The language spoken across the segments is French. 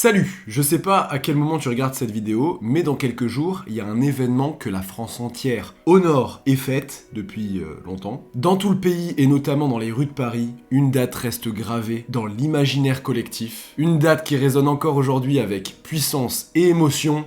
Salut! Je sais pas à quel moment tu regardes cette vidéo, mais dans quelques jours, il y a un événement que la France entière honore et fête depuis longtemps. Dans tout le pays et notamment dans les rues de Paris, une date reste gravée dans l'imaginaire collectif. Une date qui résonne encore aujourd'hui avec puissance et émotion,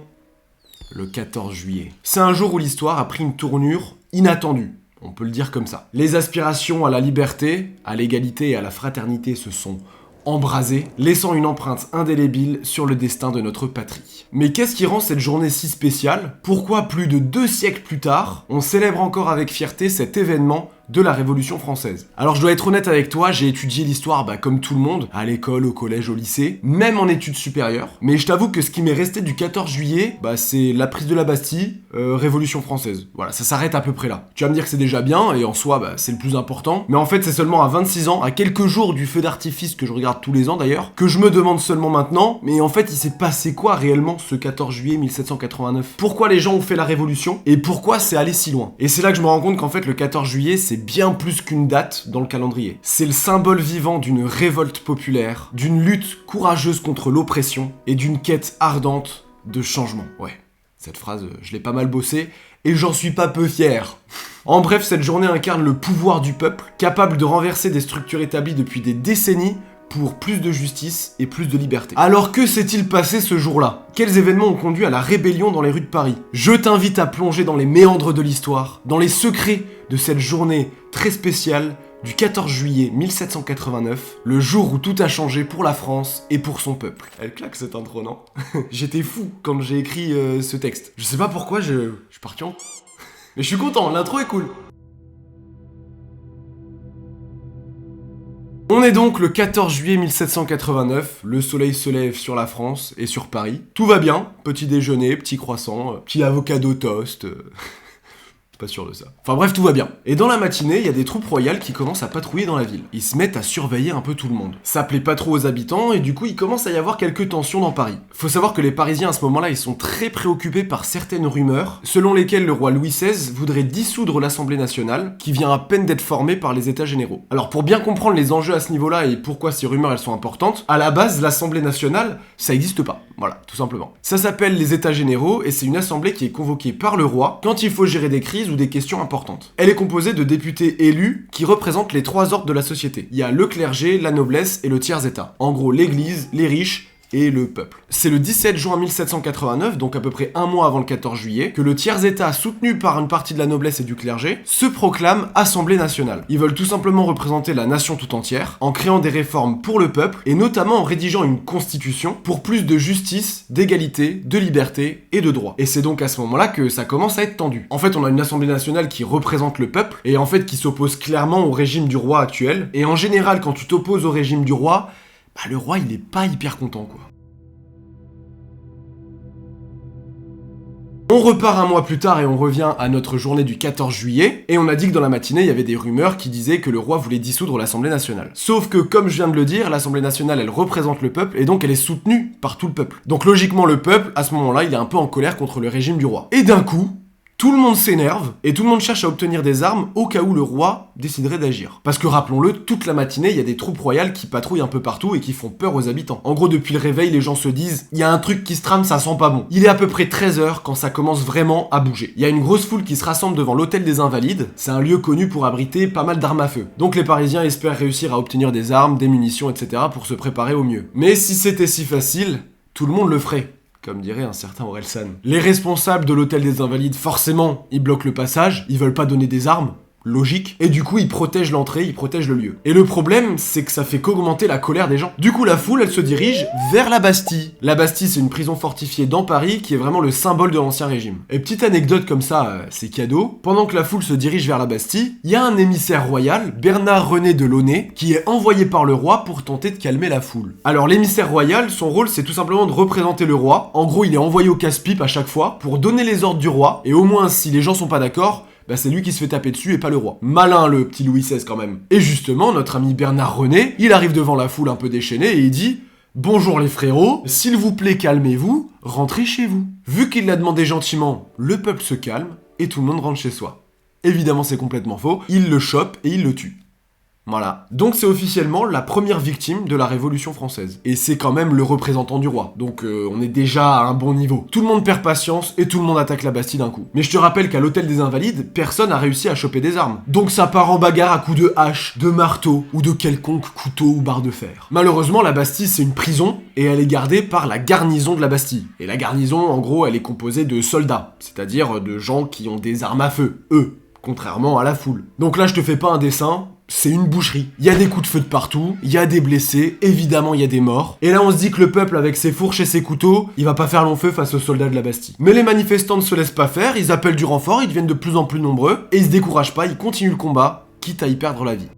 le 14 juillet. C'est un jour où l'histoire a pris une tournure inattendue. On peut le dire comme ça. Les aspirations à la liberté, à l'égalité et à la fraternité se sont embrasées, laissant une empreinte indélébile sur le destin de notre patrie. Mais qu'est-ce qui rend cette journée si spéciale? Pourquoi plus de 2 siècles plus tard, on célèbre encore avec fierté cet événement de la Révolution française? Alors je dois être honnête avec toi, j'ai étudié l'histoire comme tout le monde, à l'école, au collège, au lycée, même en études supérieures, mais je t'avoue que ce qui m'est resté du 14 juillet, c'est la prise de la Bastille, Révolution française. Voilà, ça s'arrête à peu près là. Tu vas me dire que c'est déjà bien, et en soi, c'est le plus important, mais en fait c'est seulement à 26 ans, à quelques jours du feu d'artifice que je regarde tous les ans d'ailleurs, que je me demande seulement maintenant, mais en fait il s'est passé quoi réellement ce 14 juillet 1789? Pourquoi les gens ont fait la Révolution, et pourquoi c'est allé si loin? Et c'est là que je me rends compte qu'en fait le 14 juillet c'est bien plus qu'une date dans le calendrier. C'est le symbole vivant d'une révolte populaire, d'une lutte courageuse contre l'oppression et d'une quête ardente de changement. Ouais, cette phrase, je l'ai pas mal bossée et j'en suis pas peu fier. En bref, cette journée incarne le pouvoir du peuple, capable de renverser des structures établies depuis des décennies pour plus de justice et plus de liberté. Alors que s'est-il passé ce jour-là? Quels événements ont conduit à la rébellion dans les rues de Paris? Je t'invite à plonger dans les méandres de l'histoire, dans les secrets de cette journée très spéciale du 14 juillet 1789, le jour où tout a changé pour la France et pour son peuple. Elle claque cette intro, non? J'étais fou quand j'ai écrit ce texte. Je sais pas pourquoi, je suis parti en... Mais je suis content, l'intro est cool. On est donc le 14 juillet 1789, le soleil se lève sur la France et sur Paris. Tout va bien, petit déjeuner, petit croissant, petit avocado toast... Pas sûr de ça. Enfin bref, tout va bien. Et dans la matinée, il y a des troupes royales qui commencent à patrouiller dans la ville. Ils se mettent à surveiller un peu tout le monde. Ça plaît pas trop aux habitants et du coup, il commence à y avoir quelques tensions dans Paris. Faut savoir que les Parisiens à ce moment-là, ils sont très préoccupés par certaines rumeurs, selon lesquelles le roi Louis XVI voudrait dissoudre l'Assemblée nationale, qui vient à peine d'être formée par les États généraux. Alors pour bien comprendre les enjeux à ce niveau-là et pourquoi ces rumeurs elles sont importantes, à la base, l'Assemblée nationale, ça existe pas. Voilà, tout simplement. Ça s'appelle les États généraux et c'est une assemblée qui est convoquée par le roi quand il faut gérer des crises ou des questions importantes. Elle est composée de députés élus qui représentent les 3 ordres de la société. Il y a le clergé, la noblesse et le tiers-état. En gros, l'église, les riches et le peuple. C'est le 17 juin 1789, donc à peu près un mois avant le 14 juillet, que le tiers-état, soutenu par une partie de la noblesse et du clergé, se proclame Assemblée nationale. Ils veulent tout simplement représenter la nation tout entière, en créant des réformes pour le peuple, et notamment en rédigeant une constitution pour plus de justice, d'égalité, de liberté et de droit. Et c'est donc à ce moment-là que ça commence à être tendu. En fait, on a une Assemblée nationale qui représente le peuple, et en fait qui s'oppose clairement au régime du roi actuel, et en général, quand tu t'opposes au régime du roi, le roi il est pas hyper content quoi. On repart un mois plus tard et on revient à notre journée du 14 juillet, et on a dit que dans la matinée, il y avait des rumeurs qui disaient que le roi voulait dissoudre l'Assemblée nationale. Sauf que, comme je viens de le dire, l'Assemblée nationale, elle représente le peuple, et donc elle est soutenue par tout le peuple. Donc logiquement, le peuple, à ce moment-là, il est un peu en colère contre le régime du roi. Et d'un coup, tout le monde s'énerve, et tout le monde cherche à obtenir des armes au cas où le roi déciderait d'agir. Parce que rappelons-le, toute la matinée, il y a des troupes royales qui patrouillent un peu partout et qui font peur aux habitants. En gros, depuis le réveil, les gens se disent « il y a un truc qui se trame, ça sent pas bon ». Il est à peu près 13h quand ça commence vraiment à bouger. Il y a une grosse foule qui se rassemble devant l'hôtel des Invalides, c'est un lieu connu pour abriter pas mal d'armes à feu. Donc les Parisiens espèrent réussir à obtenir des armes, des munitions, etc. pour se préparer au mieux. Mais si c'était si facile, tout le monde le ferait. Comme dirait un certain Orelsan. Les responsables de l'hôtel des Invalides, forcément, ils bloquent le passage, ils veulent pas donner des armes, logique, et du coup ils protègent l'entrée, ils protègent le lieu. Et le problème, c'est que ça fait qu'augmenter la colère des gens. Du coup la foule, elle se dirige vers la Bastille. La Bastille, c'est une prison fortifiée dans Paris qui est vraiment le symbole de l'ancien régime. Et petite anecdote comme ça, c'est cadeau, pendant que la foule se dirige vers la Bastille, il y a un émissaire royal, Bernard-René de Launay, qui est envoyé par le roi pour tenter de calmer la foule. Alors l'émissaire royal, son rôle c'est tout simplement de représenter le roi. En gros, il est envoyé au casse-pipe à chaque fois pour donner les ordres du roi, et au moins si les gens sont pas d'accord, c'est lui qui se fait taper dessus et pas le roi. Malin le petit Louis XVI quand même. Et justement, notre ami Bernard René, il arrive devant la foule un peu déchaînée et il dit « Bonjour les frérots, s'il vous plaît calmez-vous, rentrez chez vous ». Vu qu'il l'a demandé gentiment, le peuple se calme et tout le monde rentre chez soi. Évidemment c'est complètement faux, il le chope et il le tue. Voilà. Donc c'est officiellement la première victime de la Révolution française. Et c'est quand même le représentant du roi. Donc on est déjà à un bon niveau. Tout le monde perd patience et tout le monde attaque la Bastille d'un coup. Mais je te rappelle qu'à l'hôtel des Invalides, personne n'a réussi à choper des armes. Donc ça part en bagarre à coups de hache, de marteau ou de quelconque couteau ou barre de fer. Malheureusement, la Bastille c'est une prison et elle est gardée par la garnison de la Bastille. Et la garnison, en gros, elle est composée de soldats, c'est-à-dire de gens qui ont des armes à feu, eux, contrairement à la foule. Donc là, je te fais pas un dessin. C'est une boucherie. Il y a des coups de feu de partout, il y a des blessés, évidemment il y a des morts. Et là on se dit que le peuple avec ses fourches et ses couteaux, il va pas faire long feu face aux soldats de la Bastille. Mais les manifestants ne se laissent pas faire, ils appellent du renfort, ils deviennent de plus en plus nombreux, et ils se découragent pas, ils continuent le combat, quitte à y perdre la vie.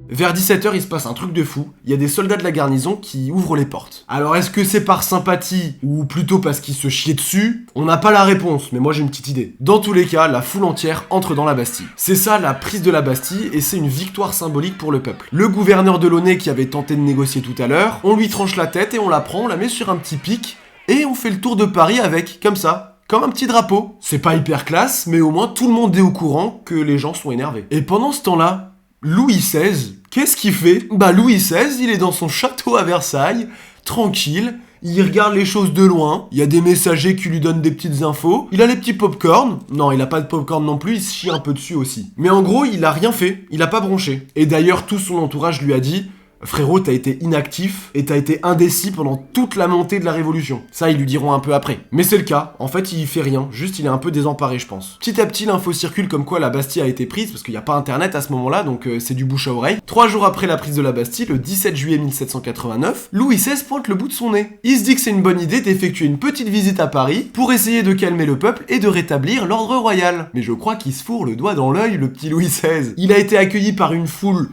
Vers 17h, il se passe un truc de fou. Il y a des soldats de la garnison qui ouvrent les portes. Alors, est-ce que c'est par sympathie ou plutôt parce qu'ils se chiaient dessus? On n'a pas la réponse, mais moi j'ai une petite idée. Dans tous les cas, la foule entière entre dans la Bastille. C'est ça, la prise de la Bastille, et c'est une victoire symbolique pour le peuple. Le gouverneur de Launay qui avait tenté de négocier tout à l'heure, on lui tranche la tête et on la prend, on la met sur un petit pic, et on fait le tour de Paris avec, comme ça. Comme un petit drapeau. C'est pas hyper classe, mais au moins tout le monde est au courant que les gens sont énervés. Et pendant ce temps-là, Louis XVI, qu'est-ce qu'il fait? Louis XVI, il est dans son château à Versailles, tranquille, il regarde les choses de loin, il y a des messagers qui lui donnent des petites infos, il a les petits pop-corn, non, il a pas de pop-corn non plus, il se chie un peu dessus aussi. Mais en gros, il a rien fait, il a pas bronché. Et d'ailleurs, tout son entourage lui a dit: frérot, t'as été inactif et t'as été indécis pendant toute la montée de la Révolution. Ça, ils lui diront un peu après. Mais c'est le cas. En fait, il fait rien. Juste, il est un peu désemparé, je pense. Petit à petit, l'info circule comme quoi la Bastille a été prise, parce qu'il n'y a pas internet à ce moment-là, donc c'est du bouche à oreille. 3 jours après la prise de la Bastille, le 17 juillet 1789, Louis XVI pointe le bout de son nez. Il se dit que c'est une bonne idée d'effectuer une petite visite à Paris pour essayer de calmer le peuple et de rétablir l'ordre royal. Mais je crois qu'il se fourre le doigt dans l'œil, le petit Louis XVI. Il a été accueilli par une foule,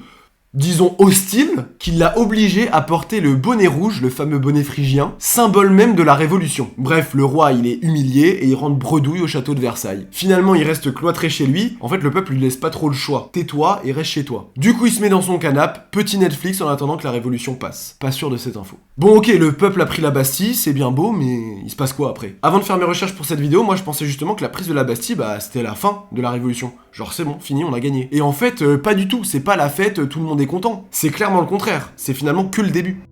disons hostile, qui l'a obligé à porter le bonnet rouge, le fameux bonnet phrygien, symbole même de la Révolution. Bref, le roi, il est humilié et il rentre bredouille au château de Versailles. Finalement, il reste cloîtré chez lui. En fait, le peuple lui laisse pas trop le choix. Tais-toi et reste chez toi. Du coup, il se met dans son canapé, petit Netflix en attendant que la Révolution passe. Pas sûr de cette info. Bon, ok, le peuple a pris la Bastille, c'est bien beau, mais il se passe quoi après? Avant de faire mes recherches pour cette vidéo, moi je pensais justement que la prise de la Bastille, c'était la fin de la Révolution. Genre c'est bon, fini, on a gagné. Et en fait, pas du tout, c'est pas la fête, tout le monde est content. C'est clairement le contraire, c'est finalement que le début.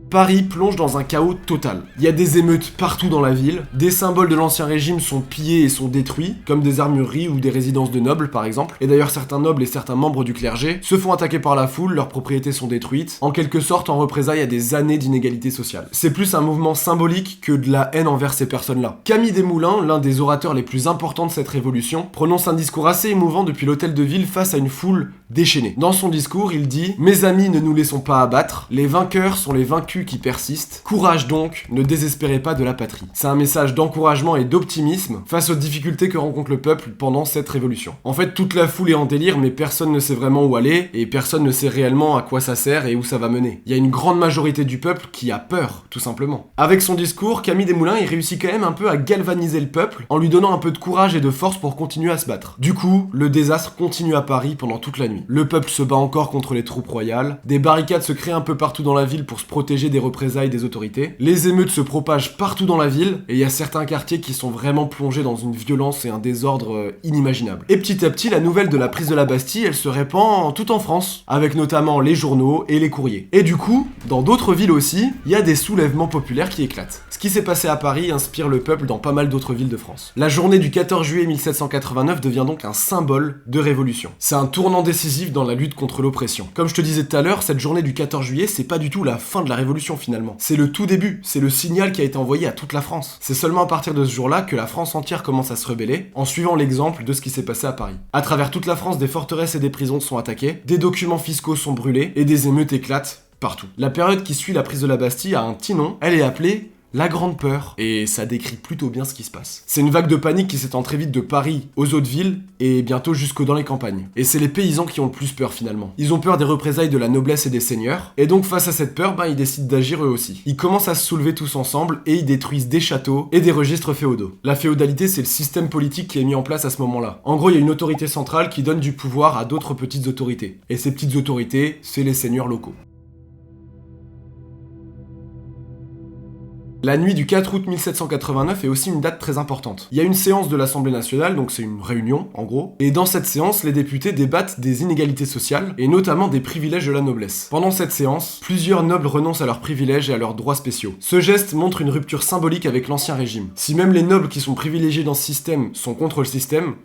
Paris plonge dans un chaos total. Il y a des émeutes partout dans la ville, des symboles de l'ancien régime sont pillés et sont détruits, comme des armureries ou des résidences de nobles par exemple, et d'ailleurs certains nobles et certains membres du clergé se font attaquer par la foule, leurs propriétés sont détruites, en quelque sorte en représailles à des années d'inégalité sociale. C'est plus un mouvement symbolique que de la haine envers ces personnes-là. Camille Desmoulins, l'un des orateurs les plus importants de cette révolution, prononce un discours assez émouvant depuis l'hôtel de ville face à une foule déchaînée. Dans son discours, il dit: « Mes amis, ne nous laissons pas abattre, les vainqueurs sont les vaincus qui persistent. Courage donc, ne désespérez pas de la patrie. » C'est un message d'encouragement et d'optimisme face aux difficultés que rencontre le peuple pendant cette révolution. En fait, toute la foule est en délire, mais personne ne sait vraiment où aller, et personne ne sait réellement à quoi ça sert et où ça va mener. Il y a une grande majorité du peuple qui a peur, tout simplement. Avec son discours, Camille Desmoulins, il réussit quand même un peu à galvaniser le peuple, en lui donnant un peu de courage et de force pour continuer à se battre. Du coup, le désastre continue à Paris pendant toute la nuit. Le peuple se bat encore contre les troupes royales, des barricades se créent un peu partout dans la ville pour se protéger des représailles des autorités. Les émeutes se propagent partout dans la ville et il y a certains quartiers qui sont vraiment plongés dans une violence et un désordre inimaginable. Et petit à petit, la nouvelle de la prise de la Bastille, elle se répand tout en France, avec notamment les journaux et les courriers. Et du coup, dans d'autres villes aussi, il y a des soulèvements populaires qui éclatent. Ce qui s'est passé à Paris inspire le peuple dans pas mal d'autres villes de France. La journée du 14 juillet 1789 devient donc un symbole de révolution. C'est un tournant décisif dans la lutte contre l'oppression. Comme je te disais tout à l'heure, cette journée du 14 juillet, c'est pas du tout la fin de la révolution finalement. C'est le tout début, c'est le signal qui a été envoyé à toute la France. C'est seulement à partir de ce jour-là que la France entière commence à se rebeller, en suivant l'exemple de ce qui s'est passé à Paris. À travers toute la France, des forteresses et des prisons sont attaquées, des documents fiscaux sont brûlés, et des émeutes éclatent partout. La période qui suit la prise de la Bastille a un petit nom, elle est appelée la Grande Peur, et ça décrit plutôt bien ce qui se passe. C'est une vague de panique qui s'étend très vite de Paris aux autres villes, et bientôt jusque dans les campagnes. Et c'est les paysans qui ont le plus peur finalement. Ils ont peur des représailles de la noblesse et des seigneurs, et donc face à cette peur, ils décident d'agir eux aussi. Ils commencent à se soulever tous ensemble, et ils détruisent des châteaux et des registres féodaux. La féodalité, c'est le système politique qui est mis en place à ce moment-là. En gros, il y a une autorité centrale qui donne du pouvoir à d'autres petites autorités. Et ces petites autorités, c'est les seigneurs locaux. La nuit du 4 août 1789 est aussi une date très importante. Il y a une séance de l'Assemblée nationale, donc c'est une réunion en gros, et dans cette séance, les députés débattent des inégalités sociales, et notamment des privilèges de la noblesse. Pendant cette séance, plusieurs nobles renoncent à leurs privilèges et à leurs droits spéciaux. Ce geste montre une rupture symbolique avec l'ancien régime. Si même les nobles qui sont privilégiés dans ce système sont contre le système,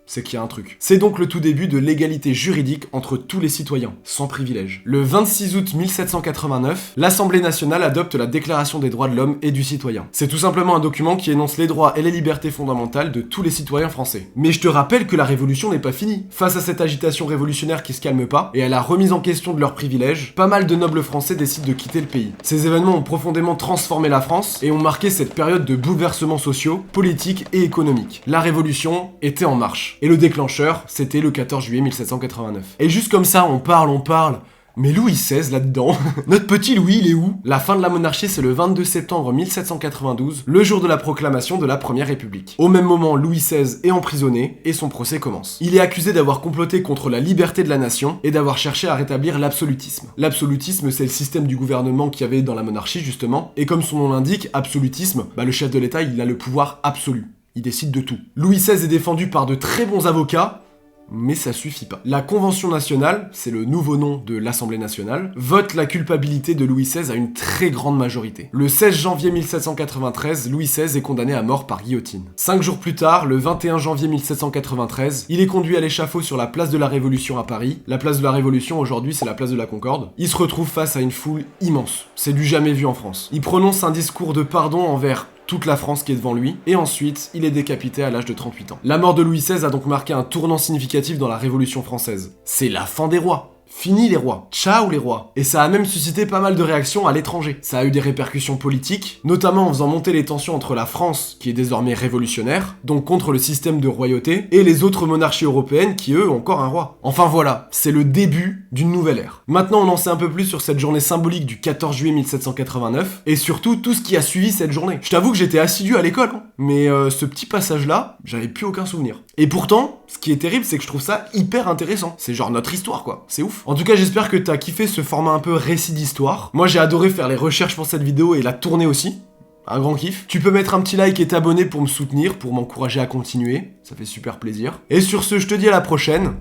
c'est qu'il y a un truc. C'est donc le tout début de l'égalité juridique entre tous les citoyens, sans privilège. Le 26 août 1789, l'Assemblée nationale adopte la Déclaration des droits de l'homme et du citoyen. C'est tout simplement un document qui énonce les droits et les libertés fondamentales de tous les citoyens français. Mais je te rappelle que la révolution n'est pas finie. Face à cette agitation révolutionnaire qui se calme pas, et à la remise en question de leurs privilèges, pas mal de nobles français décident de quitter le pays. Ces événements ont profondément transformé la France et ont marqué cette période de bouleversements sociaux, politiques et économiques. La révolution était en marche. Et le déclencheur, c'était le 14 juillet 1789. Et juste comme ça, on parle. Mais Louis XVI là-dedans, notre petit Louis, il est où? La fin de la monarchie, c'est le 22 septembre 1792, le jour de la proclamation de la Première République. Au même moment, Louis XVI est emprisonné et son procès commence. Il est accusé d'avoir comploté contre la liberté de la nation et d'avoir cherché à rétablir l'absolutisme. L'absolutisme, c'est le système du gouvernement qu'il y avait dans la monarchie justement, et comme son nom l'indique, absolutisme, le chef de l'État, il a le pouvoir absolu. Il décide de tout. Louis XVI est défendu par de très bons avocats, mais ça suffit pas. La Convention nationale, c'est le nouveau nom de l'Assemblée nationale, vote la culpabilité de Louis XVI à une très grande majorité. Le 16 janvier 1793, Louis XVI est condamné à mort par guillotine. 5 jours plus tard, le 21 janvier 1793, il est conduit à l'échafaud sur la place de la Révolution à Paris. La place de la Révolution, aujourd'hui, c'est la place de la Concorde. Il se retrouve face à une foule immense. C'est du jamais vu en France. Il prononce un discours de pardon envers toute la France qui est devant lui, et ensuite, il est décapité à l'âge de 38 ans. La mort de Louis XVI a donc marqué un tournant significatif dans la Révolution française. C'est la fin des rois. Fini les rois. Ciao les rois. Et ça a même suscité pas mal de réactions à l'étranger. Ça a eu des répercussions politiques, notamment en faisant monter les tensions entre la France, qui est désormais révolutionnaire, donc contre le système de royauté, et les autres monarchies européennes qui, eux, ont encore un roi. Enfin voilà, c'est le début d'une nouvelle ère. Maintenant, on en sait un peu plus sur cette journée symbolique du 14 juillet 1789, et surtout tout ce qui a suivi cette journée. Je t'avoue que j'étais assidu à l'école, mais ce petit passage-là, j'avais plus aucun souvenir. Et pourtant, ce qui est terrible, c'est que je trouve ça hyper intéressant. C'est genre notre histoire, quoi. C'est ouf. En tout cas, j'espère que t'as kiffé ce format un peu récit d'histoire. Moi, j'ai adoré faire les recherches pour cette vidéo et la tourner aussi. Un grand kiff. Tu peux mettre un petit like et t'abonner pour me soutenir, pour m'encourager à continuer. Ça fait super plaisir. Et sur ce, je te dis à la prochaine.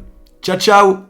Ciao, ciao!